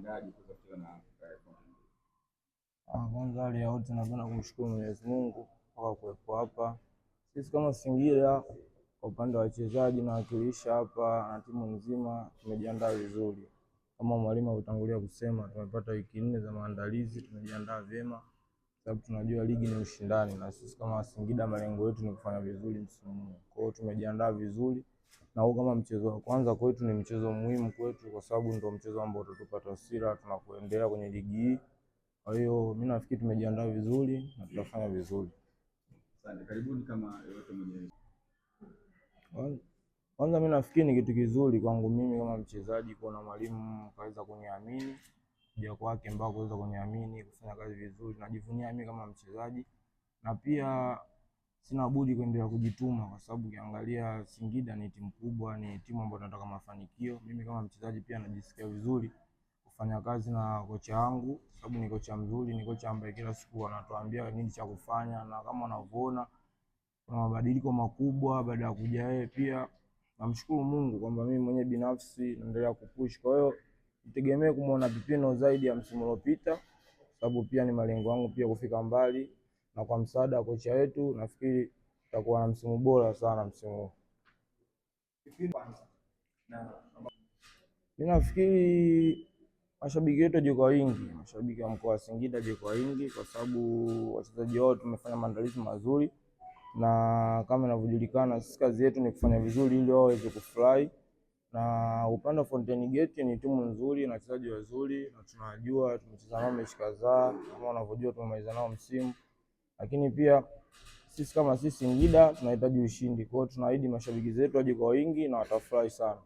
umejiandaaje kufuatana na kwanza hali ya yote napenda kumshukuru Mwenyezi Mungu kwa kuwepo hapa. Sisi kama Singida kwa upande wa wachezaji na wakilisha hapa na timu nzima tumejiandaa vizuri. Kama mwalimu alitangulia kusema, tumepata wiki 4 za maandalizi, tumejiandaa vyema sababu tunajua ligi ni ushindani na sisi kama Singida malengo yetu ni kufanya vizuri msimu huu. Kwa hiyo tumejiandaa vizuri na huu kama mchezo wa kwanza kwetu ni mchezo muhimu kwetu kwa sababu ndio mchezo ambao utatupa taswira tunapoendelea kwenye ligi hii. Kwa hiyo mimi nafikiri tumejiandaa vizuri na tutafanya vizuri. Asante. Karibuni kama yote mwenyewe. Kwanza mimi nafikiri ni kitu kizuri kwangu mimi kama mchezaji kuona mwalimu kaweza kuniamini, kuja kwake mpaka kuweza kuniamini kufanya kazi vizuri. Najivunia mimi kama mchezaji na pia sina budi kuendelea kujituma kwa sababu ukiangalia Singida ni timu kubwa, ni timu ambayo tunataka mafanikio. Mimi kama mchezaji pia najisikia vizuri kufanya kazi na kocha wangu sababu ni kocha mzuri, ni kocha ambaye kila siku anatuambia nini cha kufanya na kama unavyoona kuna mabadiliko makubwa baada ya kuja yeye. Pia namshukuru Mungu kwamba mimi mwenyewe binafsi naendelea kupush. Kwa hiyo nitegemee kumuona Pipino zaidi ya msimu uliopita sababu pia ni malengo yangu pia kufika mbali, na kwa msaada wa kocha wetu nafikiri tutakuwa na msimu bora sana msimu huu. Mimi nafikiri mashabiki wetu waje kwa wingi, mashabiki wa mkoa wa Singida waje kwa wingi kwa sababu wachezaji wao tumefanya maandalizi mazuri na kama inavyojulikana sisi kazi yetu ni kufanya vizuri ili wao waweze kufurahi. Na upande wa Fountain Gate ni timu nzuri na wachezaji wazuri na tunajua tumecheza nao mechi kadhaa kama unavyojua tumemaliza nao msimu, lakini pia sisi kama sisi Singida tunahitaji ushindi. Kwa hiyo tunaahidi mashabiki zetu waje kwa wingi na watafurahi sana.